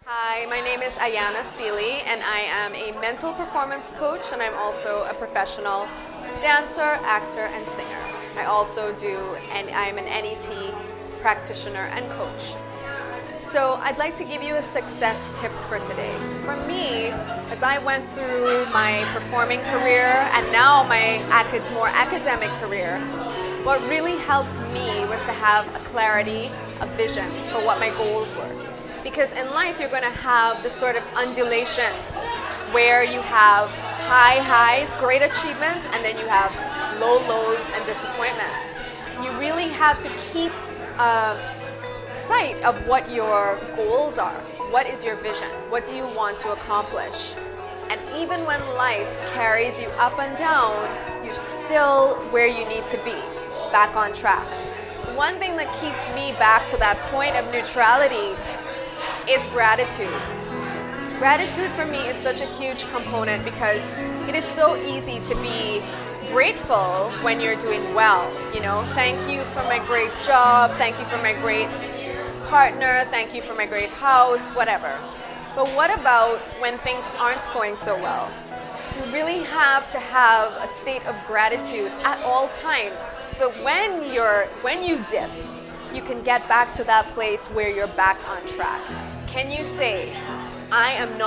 Hi, my name is Ayanna Sealy, and I am a mental performance coach, and I'm also a professional dancer, actor, and singer. I also and I'm an NET practitioner and coach. So I'd like to give you a success tip for today. For me, as I went through my performing career and now my more academic career, what really helped me was to have a clarity, a vision for what my goals were. Because in life, you're going to have this sort of undulation where you have high highs, great achievements, and then you have low lows and disappointments. You really have to keep sight of what your goals are. What is your vision? What do you want to accomplish? And even when life carries you up and down, you're still where you need to be, back on track. One thing that keeps me back to that point of neutrality is gratitude. Gratitude for me is such a huge component because it is so easy to be grateful when you're doing well. You know, thank you for my great job, thank you for my great partner, thank you for my great house, whatever. But what about when things aren't going so well? You really have to have a state of gratitude at all times so that when you dip, you can get back to that place where you're back on track. Can you say, I'm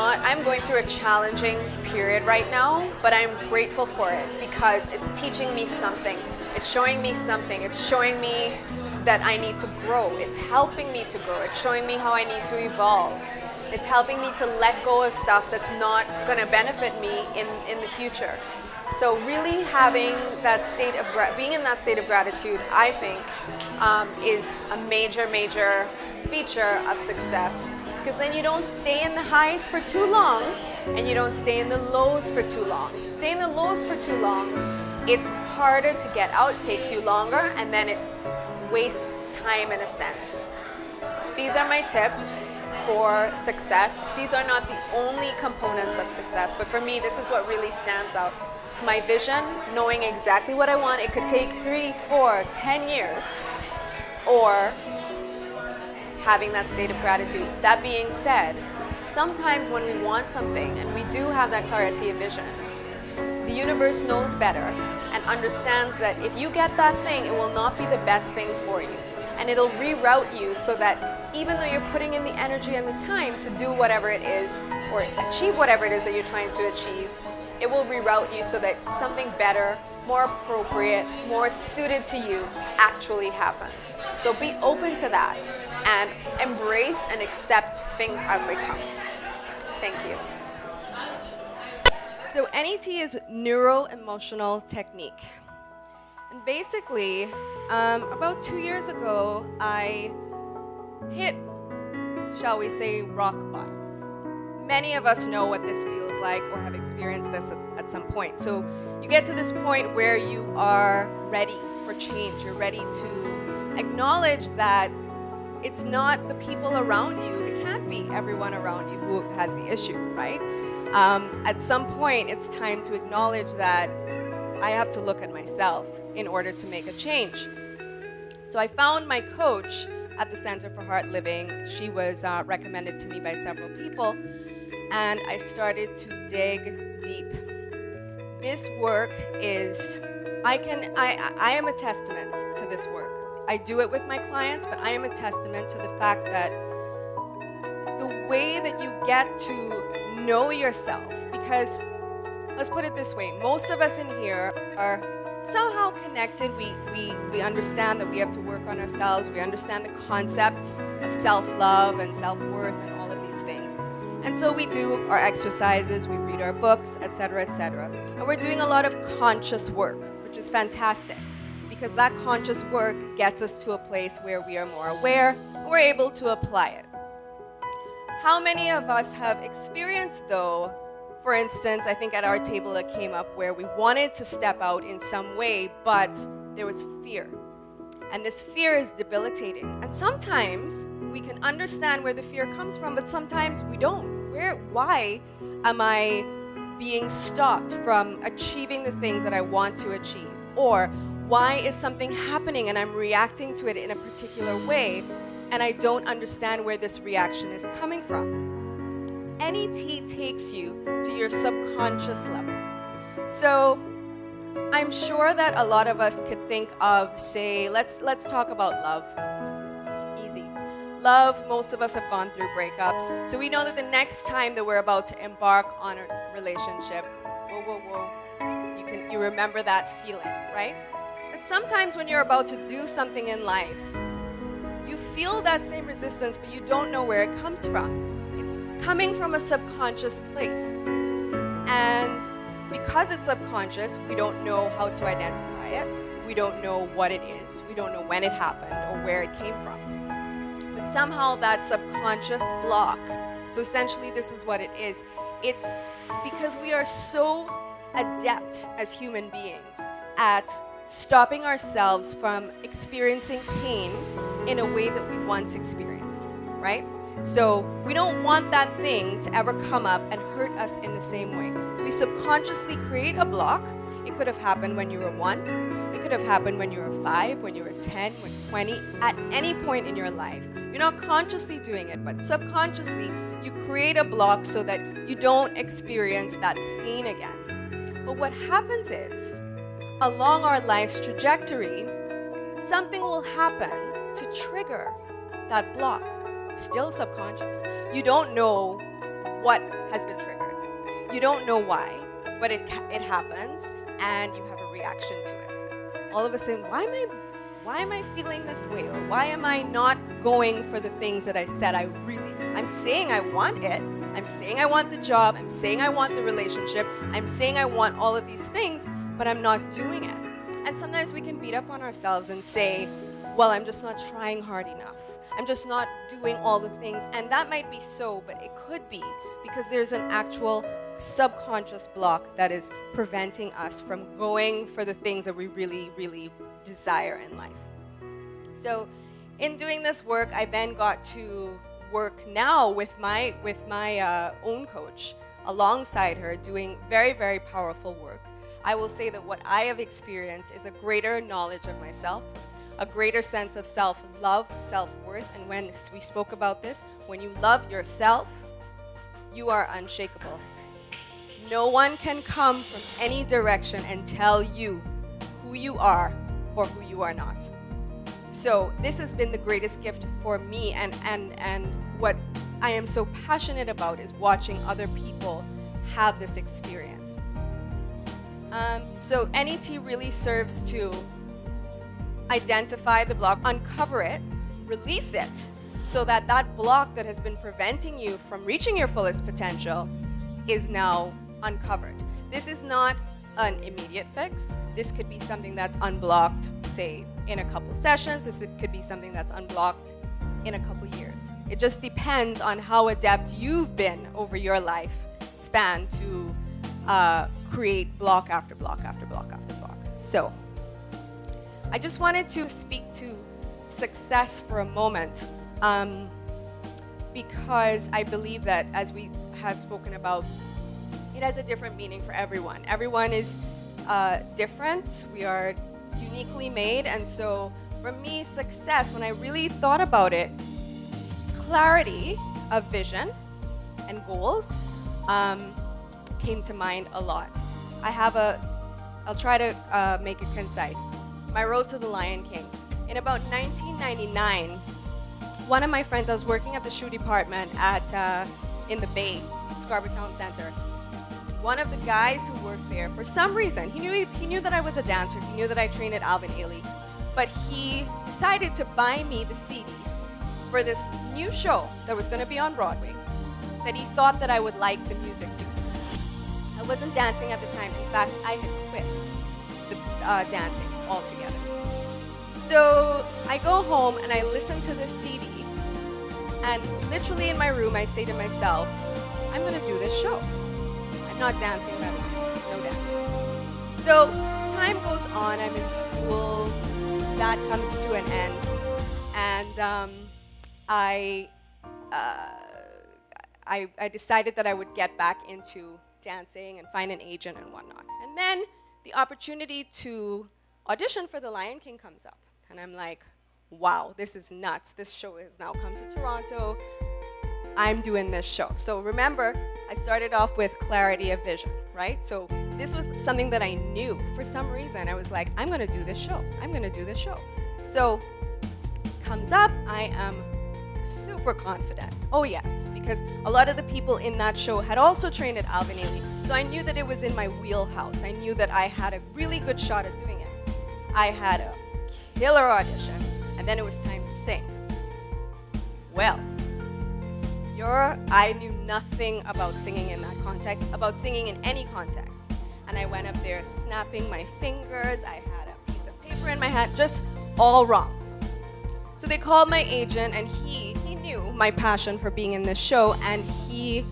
going through a challenging period right now, but I'm grateful for it because it's teaching me something. It's showing me something. It's showing me that I need to grow. It's helping me to grow. It's showing me how I need to evolve. It's helping me to let go of stuff that's not going to benefit me in the future. So really having that state of being in that state of gratitude, I think, is a major feature of success. Because then you don't stay in the highs for too long, and you don't stay in the lows for too long. If you stay in the lows for too long, it's harder to get out. It takes you longer, and then it wastes time in a sense. These are my tips for success. These are not the only components of success, but for me, this is what really stands out. It's my vision, knowing exactly what I want. It could take 3, 4, 10 years, or having that state of gratitude. That being said, sometimes when we want something and we do have that clarity of vision, the universe knows better and understands that if you get that thing, it will not be the best thing for you. And it'll reroute you so that even though you're putting in the energy and the time to do whatever it is or achieve whatever it is that you're trying to achieve, it will reroute you so that something better, more appropriate, more suited to you actually happens. So be open to that and embrace and accept things as they come. Thank you. So NET is neuro-emotional technique. And basically, about 2 years ago, I hit, shall we say, rock bottom. Many of us know what this feels like or have experienced this at some point. So you get to this point where you are ready for change. You're ready to acknowledge that it's not the people around you, it can't be everyone around you who has the issue, right? At some point, it's time to acknowledge that I have to look at myself in order to make a change. So I found my coach at the Center for Heart Living. She was recommended to me by several people, and I started to dig deep. This work is, I am a testament to this work. I do it with my clients, but I am a testament to the fact that the way that you get to know yourself, because let's put it this way, most of us in here are somehow connected. We understand that we have to work on ourselves. We understand the concepts of self-love and self-worth and all of these things. And so we do our exercises, we read our books, etc., etc. And we're doing a lot of conscious work, which is fantastic, because that conscious work gets us to a place where we are more aware and we're able to apply it. How many of us have experienced, though, for instance, I think at our table it came up where we wanted to step out in some way, but there was fear. And this fear is debilitating. And sometimes we can understand where the fear comes from, but sometimes we don't. Why am I being stopped from achieving the things that I want to achieve? Or why is something happening and I'm reacting to it in a particular way and I don't understand where this reaction is coming from? NET takes you to your subconscious level. So I'm sure that a lot of us could think of, say, let's talk about love. Easy. Love, most of us have gone through breakups. So we know that the next time that we're about to embark on a relationship, whoa, you remember that feeling, right? But sometimes when you're about to do something in life, you feel that same resistance, but you don't know where it comes from. It's coming from a subconscious place. And because it's subconscious, we don't know how to identify it. We don't know what it is. We don't know when it happened or where it came from. But somehow that subconscious block, so essentially this is what it is. It's because we are so adept as human beings at stopping ourselves from experiencing pain in a way that we once experienced, right? So we don't want that thing to ever come up and hurt us in the same way. So we subconsciously create a block. It could have happened when you were 1. It could have happened when you were 5, when you were 10, when 20, at any point in your life. You're not consciously doing it, but subconsciously you create a block so that you don't experience that pain again. But what happens is, along our life's trajectory, something will happen to trigger that block. It's still subconscious. You don't know what has been triggered. You don't know why, but it happens and you have a reaction to it. All of a sudden, why am I feeling this way? Or why am I not going for the things that I said I'm saying I want it. I'm saying I want the job. I'm saying I want the relationship. I'm saying I want all of these things, but I'm not doing it. And sometimes we can beat up on ourselves and say, well, I'm just not trying hard enough. I'm just not doing all the things. And that might be so, but it could be because there's an actual subconscious block that is preventing us from going for the things that we really, really desire in life. So in doing this work, I then got to work now with my own coach alongside her, doing very, very powerful work. I will say that what I have experienced is a greater knowledge of myself, a greater sense of self-love, self-worth. And when we spoke about this, when you love yourself, you are unshakable. No one can come from any direction and tell you who you are or who you are not. So this has been the greatest gift for me, and what I am so passionate about is watching other people have this experience. So NET really serves to identify the block, uncover it, release it, so that that block that has been preventing you from reaching your fullest potential is now uncovered. This is not an immediate fix. This could be something that's unblocked, say, in a couple sessions. This could be something that's unblocked in a couple years. It just depends on how adept you've been over your life span to create block after block after block after block. So I just wanted to speak to success for a moment, because I believe that, as we have spoken about, it has a different meaning for everyone. Everyone is different. We are uniquely made. And so for me, success, when I really thought about it, clarity of vision and goals came to mind a lot. I'll try to make it concise. My road to the Lion King. In about 1999, one of my friends, I was working at the shoe department in the Bay, Scarborough Town Center. One of the guys who worked there, for some reason, he knew that I was a dancer. He knew that I trained at Alvin Ailey, but he decided to buy me the CD for this new show that was going to be on Broadway, that he thought that I would like the music to. I wasn't dancing at the time. In fact, I had quit the dancing altogether. So I go home and I listen to this CD, and literally in my room I say to myself, I'm going to do this show. I'm not dancing, no dancing. So time goes on, I'm in school, that comes to an end, and I decided that I would get back into dancing and find an agent and whatnot. And then the opportunity to audition for The Lion King comes up. And I'm like, wow, this is nuts. This show has now come to Toronto. I'm doing this show. So remember, I started off with clarity of vision, right? So this was something that I knew. For some reason, I was like, I'm going to do this show. I'm going to do this show. So comes up, I am super confident. Oh yes, because a lot of the people in that show had also trained at Alvin Ailey. So I knew that it was in my wheelhouse. I knew that I had a really good shot at doing it. I had a killer audition, and then it was time to sing. Well, I knew nothing about singing in that context, about singing in any context. And I went up there snapping my fingers. I had a piece of paper in my hand, just all wrong. So they called my agent, and he knew my passion for being in this show, and he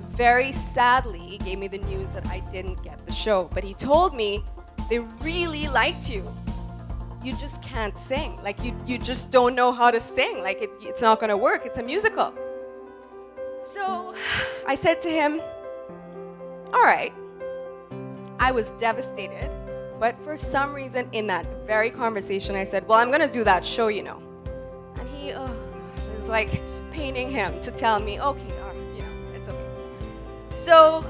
very sadly gave me the news that I didn't get the show. But he told me, they really liked you. You just can't sing. Like, you just don't know how to sing. Like, it's not going to work. It's a musical. So I said to him, all right. I was devastated, but for some reason in that very conversation, I said, well, I'm going to do that show, you know. And he, it was like paining him to tell me, okay, it's okay. So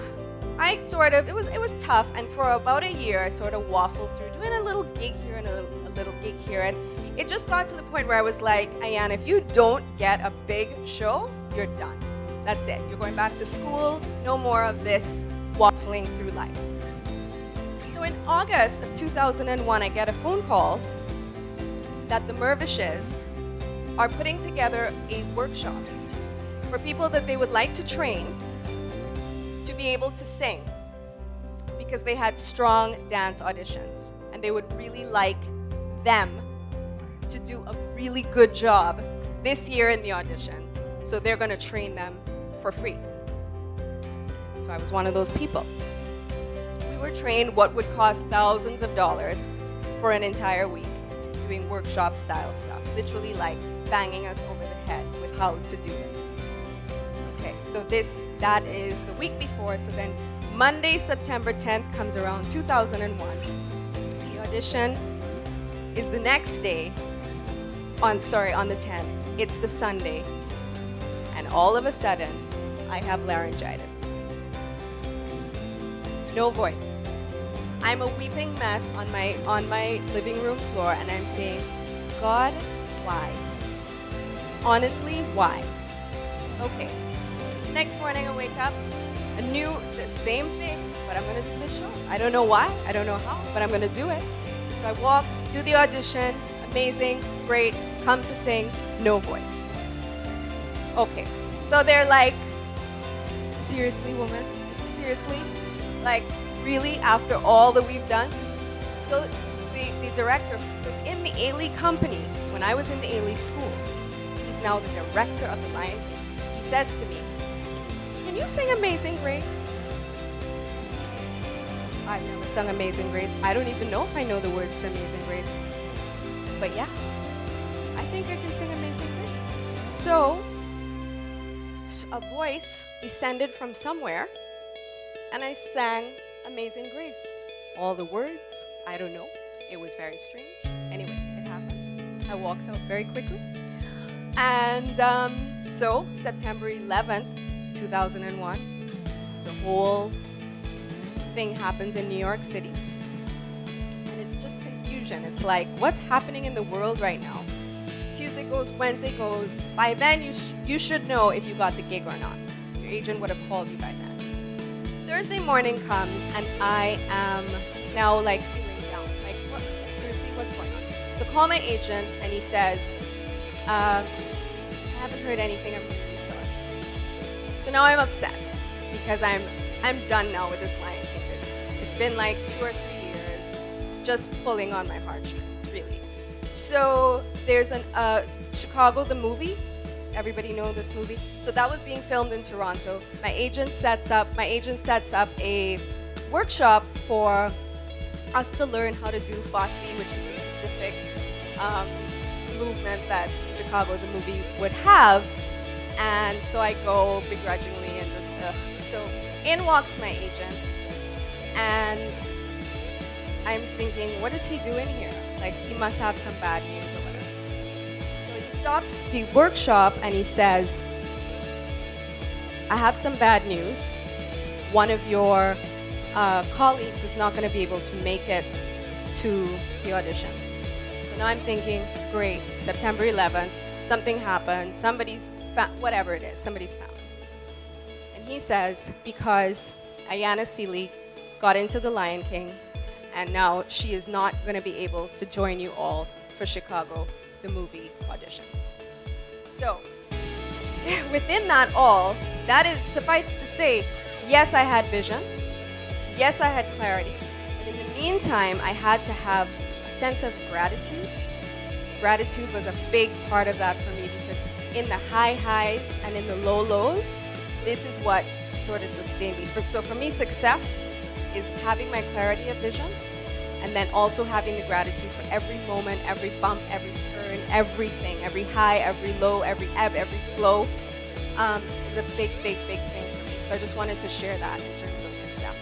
I it was tough, and for about a year, I sort of waffled through doing a little gig here and a little gig here, and it just got to the point where I was like, Ayanna, if you don't get a big show, you're done. That's it. You're going back to school. No more of this waffling through life. So in August of 2001, I get a phone call that the Mervishes are putting together a workshop for people that they would like to train to be able to sing, because they had strong dance auditions and they would really like them to do a really good job this year in the audition. So they're going to train them for free. So I was one of those people. We were trained what would cost thousands of dollars for an entire week, doing workshop style stuff, literally like banging us over the head with how to do this. Okay, so that is the week before. So then Monday, September 10th comes around, 2001. The audition is the next day, on the 10th. It's the Sunday. And all of a sudden, I have laryngitis. No voice. I'm a weeping mess on my living room floor, and I'm saying, God, why? Honestly, why? Okay. Next morning I wake up, the same thing, but I'm gonna do this show. I don't know why, I don't know how, but I'm gonna do it. So I walk, do the audition, amazing, great, come to sing, no voice. Okay, so they're like, seriously, woman? Seriously? Like, really, after all that we've done? So the director was in the Ailey company when I was in the Ailey school. He's now the director of the Lion King. He says to me, can you sing Amazing Grace? I've never sung Amazing Grace. I don't even know if I know the words to Amazing Grace. But yeah, I think I can sing Amazing Grace. So a voice descended from somewhere, and I sang Amazing Grace. All the words, I don't know. It was very strange. Anyway, it happened. I walked out very quickly. And so September 11th, 2001, the whole thing happens in New York City. And it's just confusion. It's like, what's happening in the world right now? Tuesday goes, Wednesday goes. By then, you should know if you got the gig or not. Your agent would have called you by then. Thursday morning comes, and I am now like feeling down. Like, what? Seriously, what's going on? So call my agent, and he says, I haven't heard anything. I'm really sorry. So now I'm upset because I'm done now with this Lion King business. It's been like 2 or 3 years just pulling on my heartstrings, really. So there's Chicago, the movie. Everybody know this movie. So that was being filmed in Toronto. My agent sets up a workshop for us to learn how to do Fosse, which is the specific movement that Chicago, the movie, would have. And so I go begrudgingly and just, So in walks my agent, and I'm thinking, what is he doing here? Like, he must have some bad news or whatever. So he stops the workshop and he says, I have some bad news. One of your colleagues is not going to be able to make it to the audition. So now I'm thinking, great, September 11th, something happened, somebody's, whatever it is, somebody's found. And he says, because Ayanna Sealy got into The Lion King, and now she is not going to be able to join you all for Chicago, the movie audition. So, within that all, that is, suffice it to say, yes, I had vision. Yes, I had clarity. But in the meantime, I had to have a sense of gratitude. Gratitude was a big part of that for me because in the high highs and in the low lows, this is what sort of sustained me. So for me, success is having my clarity of vision and then also having the gratitude for every moment, every bump, every turn, everything, every high, every low, every ebb, every flow is a big, big, big thing for me. So I just wanted to share that in terms of success.